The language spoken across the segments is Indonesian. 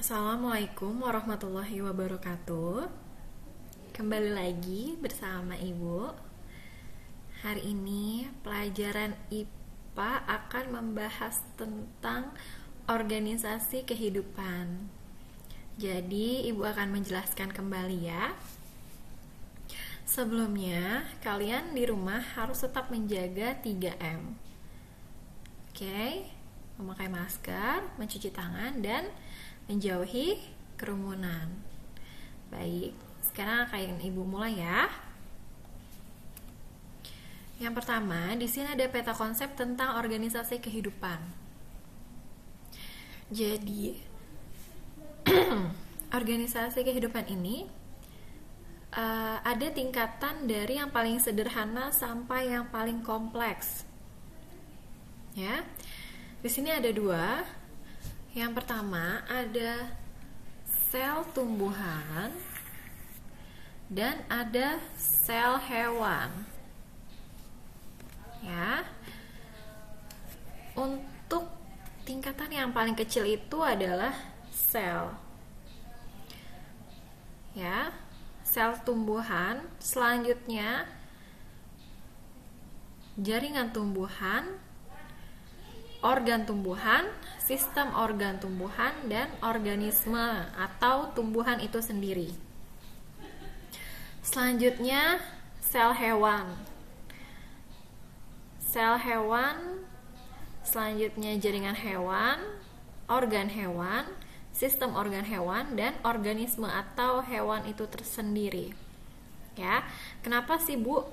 Assalamualaikum warahmatullahi wabarakatuh. Kembali lagi bersama Ibu. Hari ini pelajaran IPA akan membahas tentang organisasi kehidupan. Jadi Ibu akan menjelaskan kembali ya. Sebelumnya, kalian di rumah harus tetap menjaga 3M. Oke? Memakai masker, mencuci tangan, dan menjauhi kerumunan. Baik, sekarang akan Ibu mulai ya. Yang pertama, di sini ada peta konsep tentang organisasi kehidupan. Jadi, organisasi kehidupan ini ada tingkatan dari yang paling sederhana sampai yang paling kompleks. Ya, di sini ada dua. Yang pertama ada sel tumbuhan dan ada sel hewan. Ya, untuk tingkatan yang paling kecil itu adalah sel. Ya, sel tumbuhan. Selanjutnya jaringan tumbuhan, organ tumbuhan, sistem organ tumbuhan, dan organisme atau tumbuhan itu sendiri. Selanjutnya sel hewan. Sel hewan, selanjutnya jaringan hewan, organ hewan, sistem organ hewan, dan organisme atau hewan itu tersendiri. Ya, kenapa sih Bu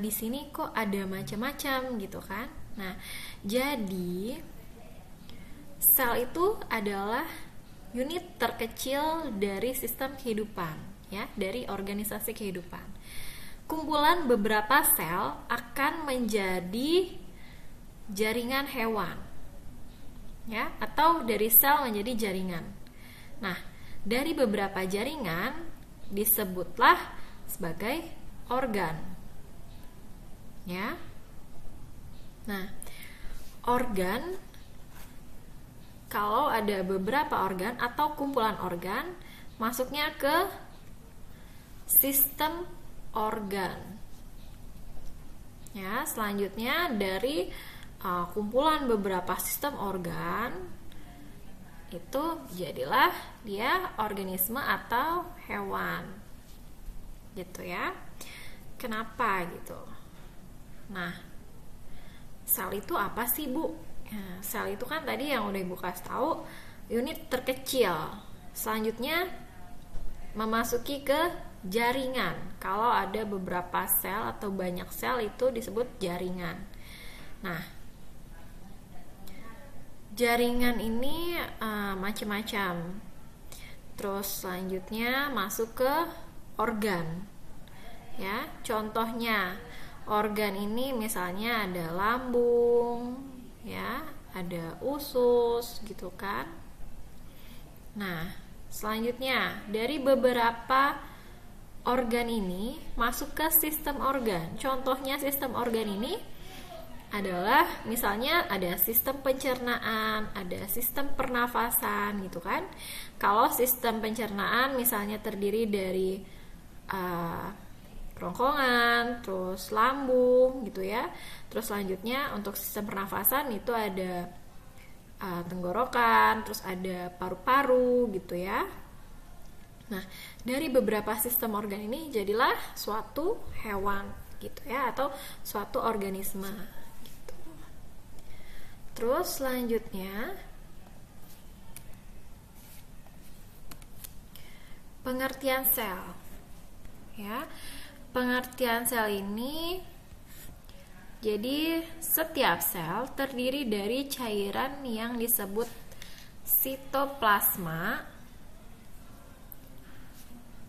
di sini kok ada macam-macam gitu kan? Nah, jadi sel itu adalah unit terkecil dari sistem kehidupan, ya, dari organisasi kehidupan. Kumpulan beberapa sel akan menjadi jaringan hewan, ya, atau dari sel menjadi jaringan. Nah, dari beberapa jaringan disebutlah sebagai organ, ya. Nah, organ, kalau ada beberapa organ atau kumpulan organ, masuknya ke sistem organ. Ya, selanjutnya dari kumpulan beberapa sistem organ itu jadilah dia organisme atau hewan. Gitu ya. Kenapa gitu? Nah, sel itu apa sih Bu? Nah, sel itu kan tadi yang udah Ibu kasih tahu, unit terkecil. Selanjutnya memasuki ke jaringan. Kalau ada beberapa sel atau banyak sel itu disebut jaringan. Nah, jaringan ini macam-macam. Terus selanjutnya masuk ke organ. Ya, contohnya organ ini misalnya ada lambung, ya, ada usus gitu kan. Nah, selanjutnya dari beberapa organ ini masuk ke sistem organ. Contohnya sistem organ ini adalah misalnya ada sistem pencernaan, ada sistem pernafasan gitu kan. Kalau sistem pencernaan misalnya terdiri dari kerongkongan, terus lambung gitu ya. Terus selanjutnya untuk sistem pernafasan itu ada tenggorokan, terus ada paru-paru gitu ya. Nah, dari beberapa sistem organ ini jadilah suatu hewan gitu ya, atau suatu organisme gitu. Terus selanjutnya pengertian sel. Ya. Pengertian sel ini, jadi setiap sel terdiri dari cairan yang disebut sitoplasma,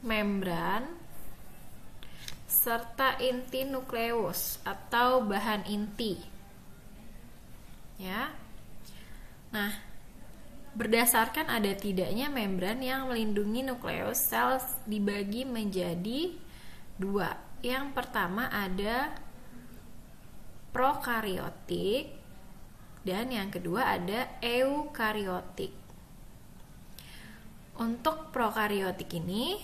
membran, serta inti nukleus atau bahan inti. Ya. Nah, berdasarkan ada tidaknya membran yang melindungi nukleus, sel dibagi menjadi dua. Yang pertama ada prokariotik dan yang kedua ada eukariotik. Untuk prokariotik ini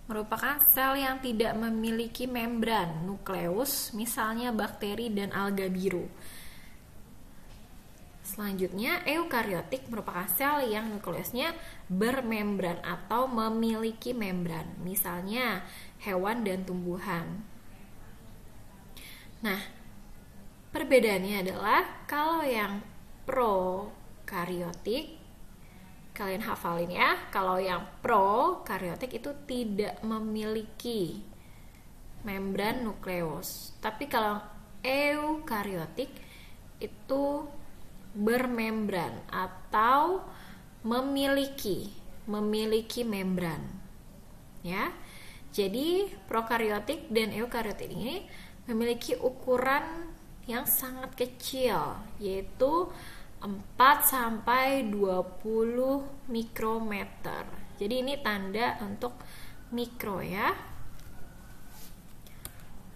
merupakan sel yang tidak memiliki membran nukleus, misalnya bakteri dan alga biru. Selanjutnya, eukariotik merupakan sel yang nukleusnya bermembran atau memiliki membran, misalnya hewan dan tumbuhan. Nah, perbedaannya adalah kalau yang prokariotik, kalian hafalin ya, kalau yang prokariotik itu tidak memiliki membran nukleus. Tapi kalau eukariotik itu bermembran atau memiliki membran. Ya. Jadi prokariotik dan eukariotik ini memiliki ukuran yang sangat kecil, yaitu 4-20 mikrometer. Jadi ini tanda untuk mikro ya.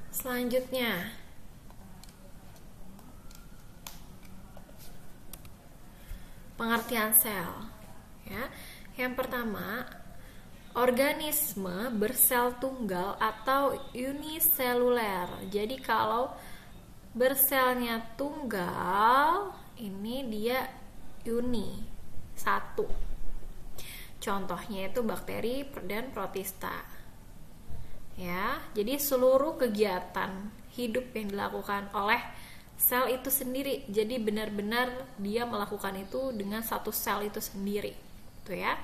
Selanjutnya, pengertian sel ya. Yang pertama, organisme bersel tunggal atau uniseluler. Jadi kalau berselnya tunggal, ini dia uni, satu. Contohnya itu bakteri dan protista. Ya, jadi seluruh kegiatan hidup yang dilakukan oleh sel itu sendiri. Jadi benar-benar dia melakukan itu dengan satu sel itu sendiri. Itu ya.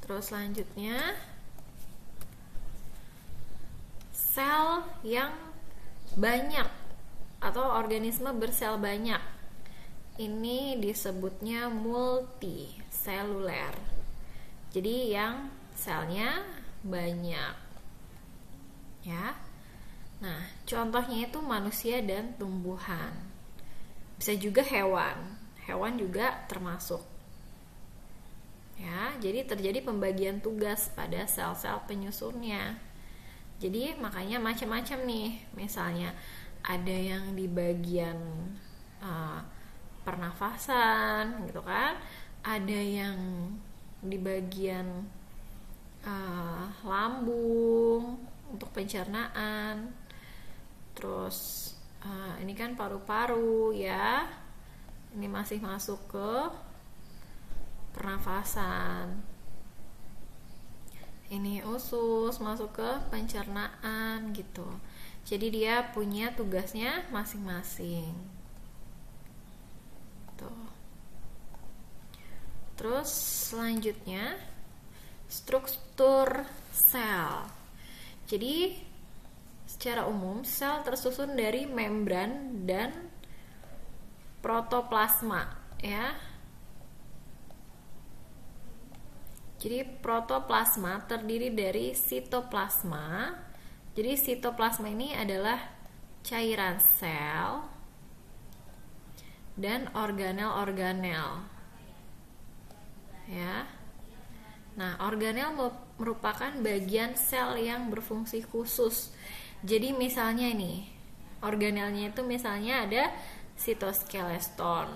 Terus selanjutnya, sel yang banyak atau organisme bersel banyak, ini disebutnya multiseluler. Jadi yang selnya banyak ya. Nah, contohnya itu manusia dan tumbuhan. Bisa juga hewan juga termasuk ya. Jadi terjadi pembagian tugas pada sel-sel penyusunnya. Jadi makanya macam-macam nih. Misalnya ada yang di bagian pernafasan gitu kan, ada yang di bagian lambung untuk pencernaan, terus ini kan paru-paru ya, ini masih masuk ke pernafasan, ini usus masuk ke pencernaan gitu. Jadi dia punya tugasnya masing-masing. Tuh. Terus selanjutnya, struktur sel. Jadi secara umum sel tersusun dari membran dan protoplasma ya. Jadi protoplasma terdiri dari sitoplasma. Jadi sitoplasma ini adalah cairan sel dan organel-organel. Ya. Nah, organel merupakan bagian sel yang berfungsi khusus. Jadi misalnya nih, organelnya itu misalnya ada sitoskeleton.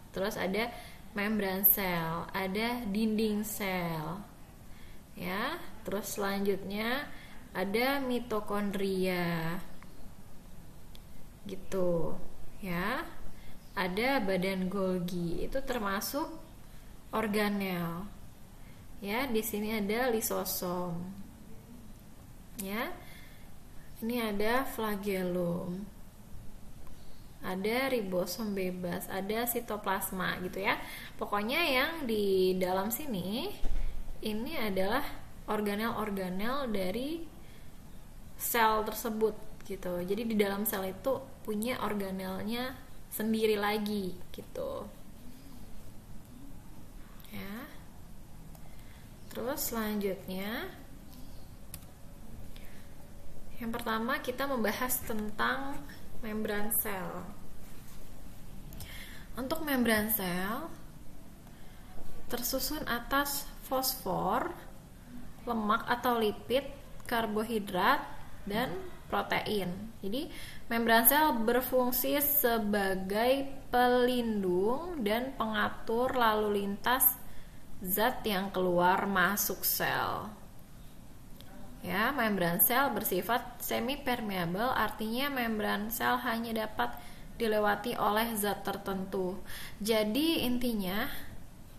Terus ada membran sel, ada dinding sel. Ya, terus selanjutnya ada mitokondria gitu ya, ada badan Golgi, itu termasuk organel ya. Di sini ada lisosom ya, ini ada flagellum, ada ribosom bebas, ada sitoplasma gitu ya. Pokoknya yang di dalam sini ini adalah organel-organel dari sel tersebut gitu. Jadi di dalam sel itu punya organelnya sendiri lagi gitu ya. Terus selanjutnya, yang pertama kita membahas tentang membran sel. Untuk membran sel tersusun atas fosfor, lemak atau lipid, karbohidrat, dan protein. Jadi membran sel berfungsi sebagai pelindung dan pengatur lalu lintas zat yang keluar masuk sel. Ya, membran sel bersifat semi-permeable, artinya membran sel hanya dapat dilewati oleh zat tertentu. Jadi intinya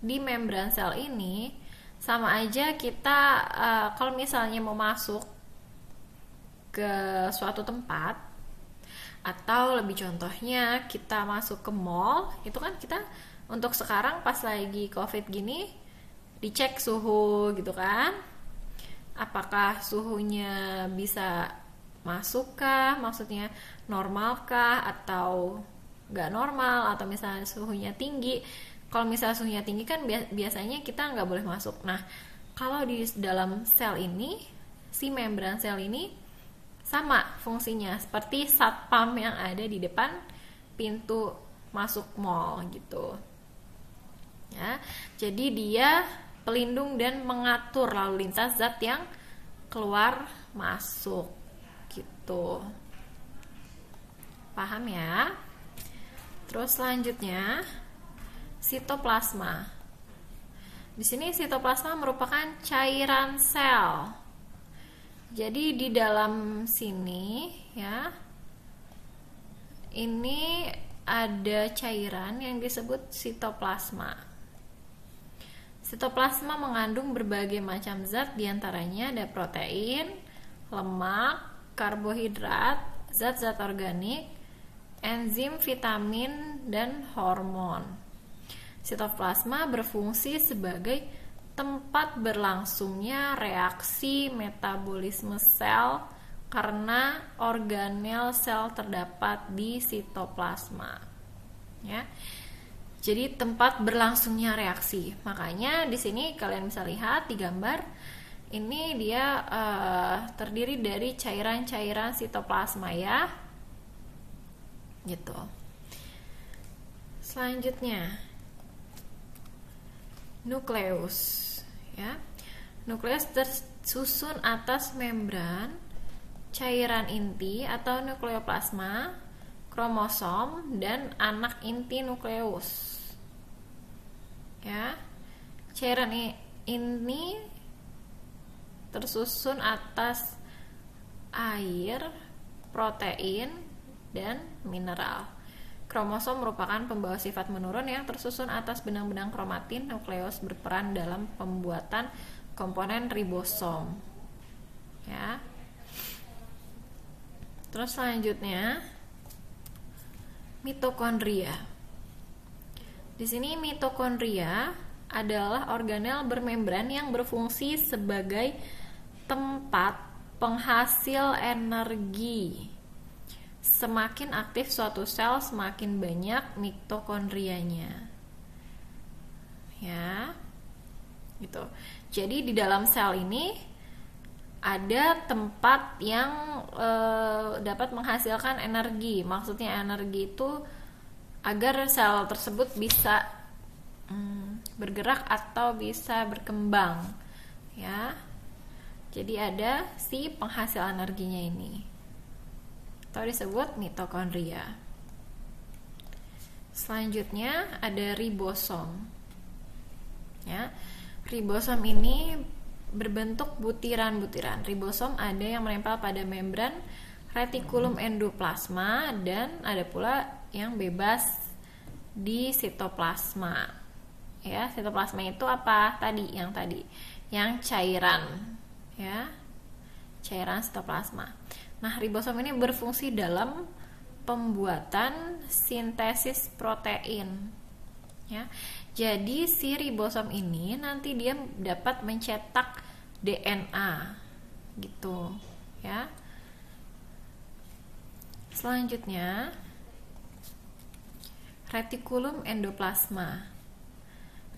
di membran sel ini sama aja kita kalau misalnya mau masuk ke suatu tempat, atau lebih contohnya kita masuk ke mall, itu kan kita untuk sekarang pas lagi COVID gini dicek suhu gitu kan. Apakah suhunya bisa masukkah, maksudnya normalkah atau nggak normal, atau misalnya suhunya tinggi. Kalau misalnya suhunya tinggi kan biasanya kita nggak boleh masuk. Nah, kalau di dalam sel ini, si membran sel ini sama fungsinya seperti satpam yang ada di depan pintu masuk mall gitu. Ya, jadi dia pelindung dan mengatur lalu lintas zat yang keluar masuk gitu. Paham ya? Terus selanjutnya sitoplasma. Di sini sitoplasma merupakan cairan sel. Jadi di dalam sini ya, ini ada cairan yang disebut sitoplasma. Sitoplasma mengandung berbagai macam zat, diantaranya ada protein, lemak, karbohidrat, zat-zat organik, enzim, vitamin, dan hormon. Sitoplasma berfungsi sebagai tempat berlangsungnya reaksi metabolisme sel karena organel sel terdapat di sitoplasma. Ya. Jadi tempat berlangsungnya reaksi. Makanya di sini kalian bisa lihat di gambar ini dia terdiri dari cairan-cairan sitoplasma ya. Gitu. Selanjutnya nukleus ya. Nukleus tersusun atas membran cairan inti atau nukleoplasma, kromosom, dan anak inti nukleus. Ya, cairan ini tersusun atas air, protein, dan mineral. Kromosom merupakan pembawa sifat menurun yang tersusun atas benang-benang kromatin. Nukleus berperan dalam pembuatan komponen ribosom. Ya. Terus selanjutnya mitokondria. Di sini mitokondria adalah organel bermembran yang berfungsi sebagai tempat penghasil energi. Semakin aktif suatu sel, semakin banyak mitokondrianya. Ya. Gitu. Jadi di dalam sel ini ada tempat yang dapat menghasilkan energi. Maksudnya energi itu agar sel tersebut bisa bergerak atau bisa berkembang, ya. Jadi ada si penghasil energinya ini, atau disebut mitokondria. Selanjutnya ada ribosom. Ya, ribosom ini berbentuk butiran-butiran. Ribosom ada yang menempel pada membran retikulum endoplasma dan ada pula yang bebas di sitoplasma. Ya, sitoplasma itu apa? Yang cairan. Ya. Cairan sitoplasma. Nah, ribosom ini berfungsi dalam pembuatan sintesis protein. Ya. Jadi si ribosom ini nanti dia dapat mencetak DNA gitu, ya. Selanjutnya retikulum endoplasma.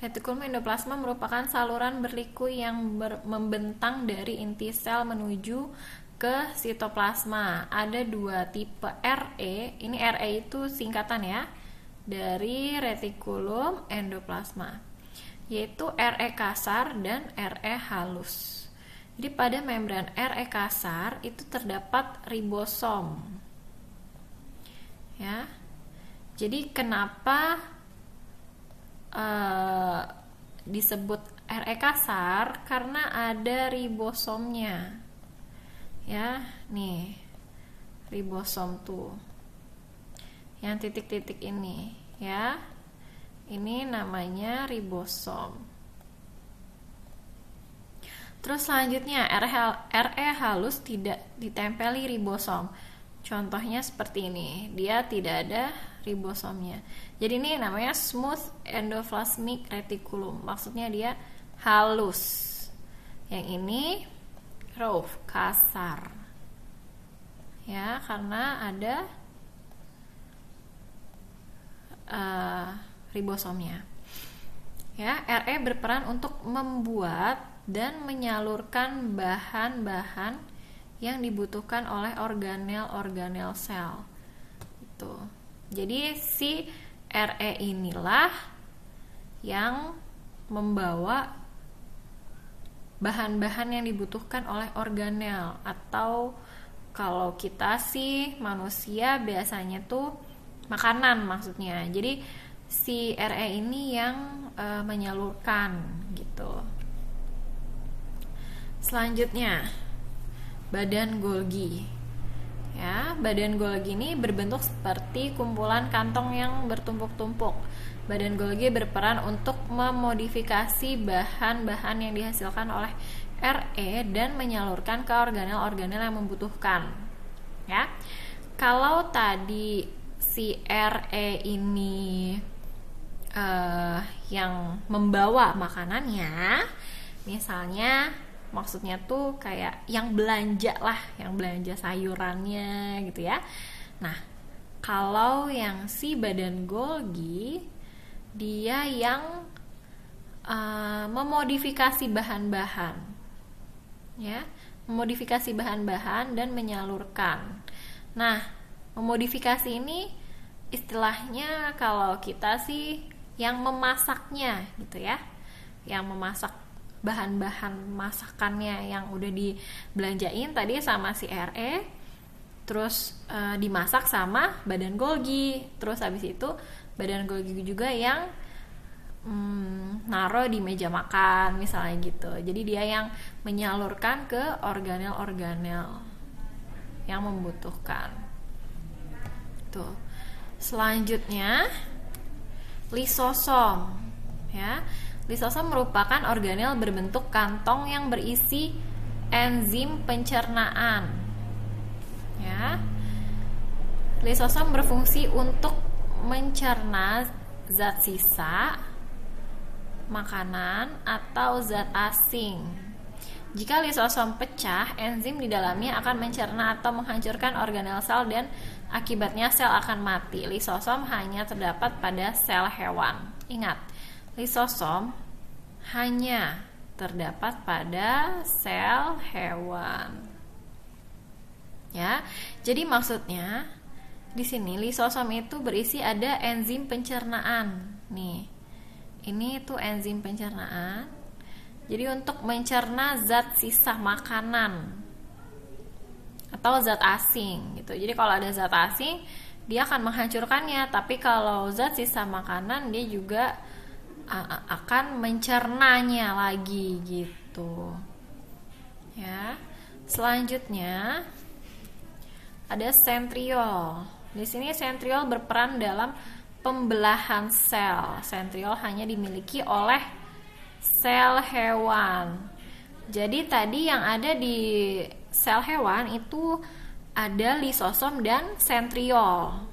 Retikulum endoplasma merupakan saluran berliku yang membentang dari inti sel menuju ke sitoplasma. Ada dua tipe RE. Ini RE itu singkatan ya dari retikulum endoplasma, yaitu RE kasar dan RE halus. Jadi pada membran RE kasar itu terdapat ribosom. Ya. Jadi kenapa disebut RE kasar? Karena ada ribosomnya. Ya, nih. Ribosom tuh. Yang titik-titik ini, ya. Ini namanya ribosom. Terus selanjutnya RE halus tidak ditempeli ribosom. Contohnya seperti ini, dia tidak ada ribosomnya. Jadi ini namanya smooth endoplasmic reticulum. Maksudnya dia halus. Yang ini rough, kasar. Ya, karena ada ribosomnya. Ya, RE berperan untuk membuat dan menyalurkan bahan-bahan yang dibutuhkan oleh organel-organel sel. Itu. Jadi si RE inilah yang membawa bahan-bahan yang dibutuhkan oleh organel, atau kalau kita sih manusia biasanya tuh makanan maksudnya. Jadi si RE ini yang menyalurkan gitu. Selanjutnya badan Golgi. Ya, badan Golgi ini berbentuk seperti kumpulan kantong yang bertumpuk-tumpuk. Badan Golgi berperan untuk memodifikasi bahan-bahan yang dihasilkan oleh RE dan menyalurkan ke organel-organel yang membutuhkan. Ya, kalau tadi si RE ini yang membawa makanannya, misalnya maksudnya tuh kayak yang belanja lah, yang belanja sayurannya gitu ya. Nah, kalau yang si badan Golgi, dia yang memodifikasi bahan-bahan, ya, memodifikasi bahan-bahan dan menyalurkan. Nah, memodifikasi ini istilahnya kalau kita sih yang memasaknya gitu ya, yang memasak bahan-bahan masakannya yang udah dibelanjain tadi sama si RE, terus dimasak sama badan Golgi, terus habis itu badan Golgi juga yang naruh di meja makan misalnya gitu. Jadi dia yang menyalurkan ke organel-organel yang membutuhkan. Tuh. Selanjutnya lisosom, ya. Lisosom merupakan organel berbentuk kantong yang berisi enzim pencernaan. Ya. Lisosom berfungsi untuk mencerna zat sisa makanan atau zat asing. Jika lisosom pecah, enzim di dalamnya akan mencerna atau menghancurkan organel sel dan akibatnya sel akan mati. Lisosom hanya terdapat pada sel hewan. Ingat, lisosom hanya terdapat pada sel hewan. Ya, jadi maksudnya di sini lisosom itu berisi ada enzim pencernaan. Nih, ini tuh enzim pencernaan. Jadi untuk mencerna zat sisa makanan atau zat asing gitu. Jadi kalau ada zat asing, dia akan menghancurkannya. Tapi kalau zat sisa makanan, dia juga akan mencernanya lagi gitu. Ya. Selanjutnya ada sentriol. Di sini sentriol berperan dalam pembelahan sel. Sentriol hanya dimiliki oleh sel hewan. Jadi tadi yang ada di sel hewan itu ada lisosom dan sentriol.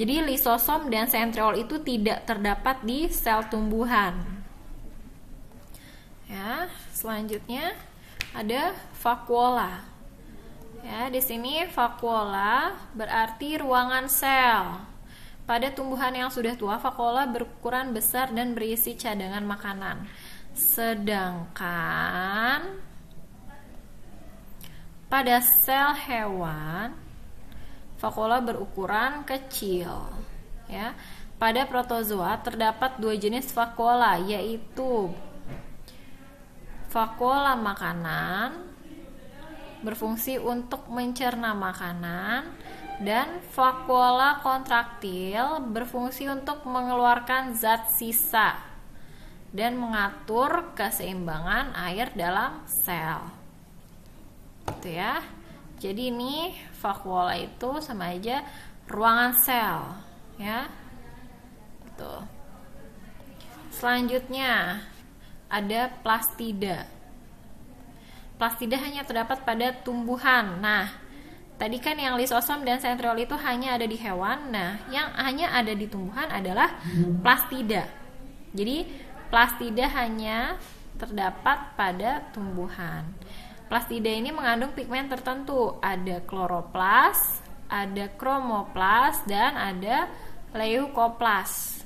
Jadi lisosom dan sentriol itu tidak terdapat di sel tumbuhan. Ya, selanjutnya ada vakuola. Ya, di sini vakuola berarti ruangan sel. Pada tumbuhan yang sudah tua, vakuola berukuran besar dan berisi cadangan makanan. Sedangkan pada sel hewan, vakuola berukuran kecil. Ya. Pada protozoa terdapat dua jenis vakuola, yaitu vakuola makanan berfungsi untuk mencerna makanan, dan vakuola kontraktil berfungsi untuk mengeluarkan zat sisa dan mengatur keseimbangan air dalam sel. Gitu ya. Jadi ini vakuola itu sama aja ruangan sel, ya. Gitu. Selanjutnya ada plastida. Plastida hanya terdapat pada tumbuhan. Nah, tadi kan yang lisosom dan sentriol itu hanya ada di hewan. Nah, yang hanya ada di tumbuhan adalah plastida. Jadi, plastida hanya terdapat pada tumbuhan. Plastida ini mengandung pigmen tertentu. Ada kloroplas, ada kromoplas, dan ada leukoplas.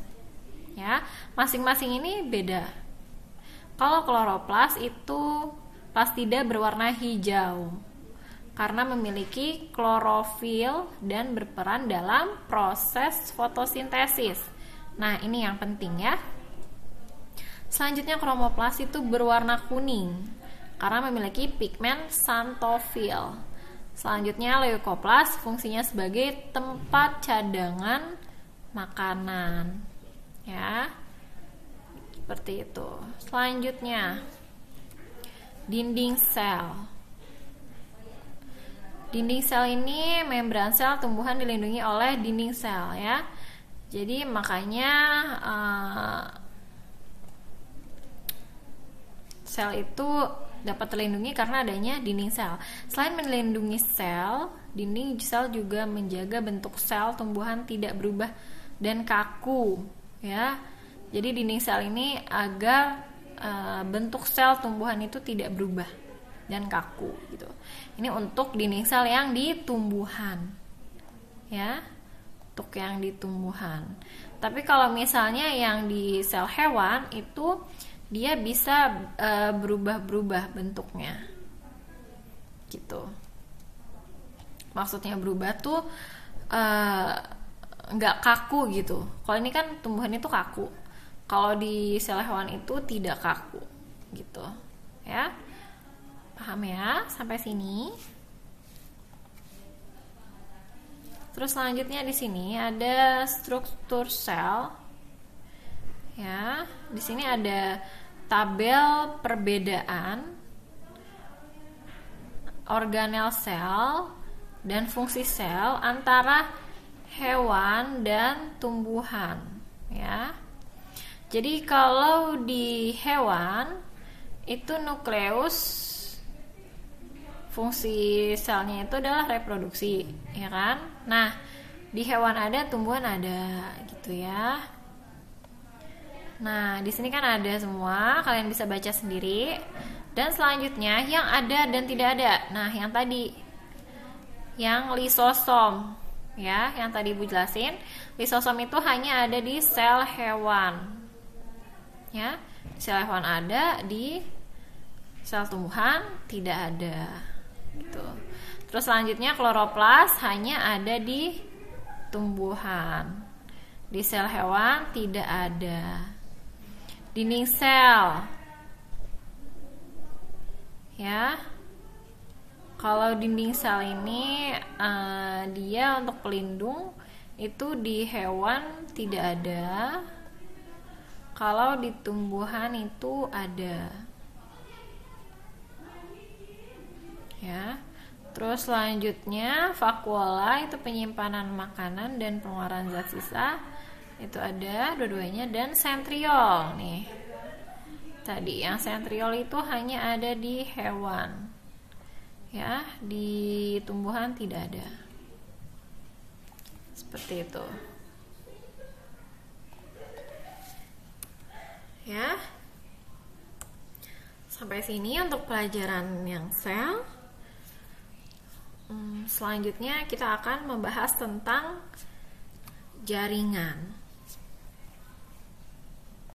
Ya, masing-masing ini beda. Kalau kloroplas itu plastida berwarna hijau karena memiliki klorofil dan berperan dalam proses fotosintesis. Nah, ini yang penting ya. Selanjutnya kromoplas itu berwarna kuning karena memiliki pigmen xanthofil. Selanjutnya leukoplas fungsinya sebagai tempat cadangan makanan. Ya. Seperti itu. Selanjutnya dinding sel. Dinding sel ini membran sel tumbuhan dilindungi oleh dinding sel ya. Jadi makanya sel itu dapat terlindungi karena adanya dinding sel. Selain melindungi sel, dinding sel juga menjaga bentuk sel tumbuhan tidak berubah dan kaku, ya. Jadi dinding sel ini agar bentuk sel tumbuhan itu tidak berubah dan kaku, gitu. Ini untuk dinding sel yang di tumbuhan, ya, untuk yang di tumbuhan. Tapi kalau misalnya yang di sel hewan itu dia bisa berubah-berubah bentuknya, gitu. Maksudnya berubah tuh nggak kaku gitu. Kalau ini kan tumbuhan itu kaku. Kalau di sel hewan itu tidak kaku, gitu. Ya, paham ya sampai sini? Terus selanjutnya di sini ada struktur sel. Ya, di sini ada tabel perbedaan organel sel dan fungsi sel antara hewan dan tumbuhan, ya. Jadi kalau di hewan itu nukleus fungsi selnya itu adalah reproduksi, ya kan? Nah, di hewan ada, tumbuhan ada, gitu ya. Nah, di sini kan ada semua, kalian bisa baca sendiri. Dan selanjutnya yang ada dan tidak ada. Nah, yang tadi yang lisosom, ya, yang tadi Ibu jelasin, lisosom itu hanya ada di sel hewan. Ya, sel hewan ada, di sel tumbuhan tidak ada. Gitu. Terus selanjutnya kloroplas hanya ada di tumbuhan. Di sel hewan tidak ada. Dinding sel, ya. Kalau dinding sel ini dia untuk pelindung, itu di hewan tidak ada. Kalau di tumbuhan itu ada, ya. Terus selanjutnya vakuola itu penyimpanan makanan dan pengeluaran zat sisa. Itu ada dua-duanya. Dan sentriol nih, tadi yang sentriol itu hanya ada di hewan, ya, di tumbuhan tidak ada. Seperti itu, ya. Sampai sini untuk pelajaran yang sel. Selanjutnya kita akan membahas tentang jaringan.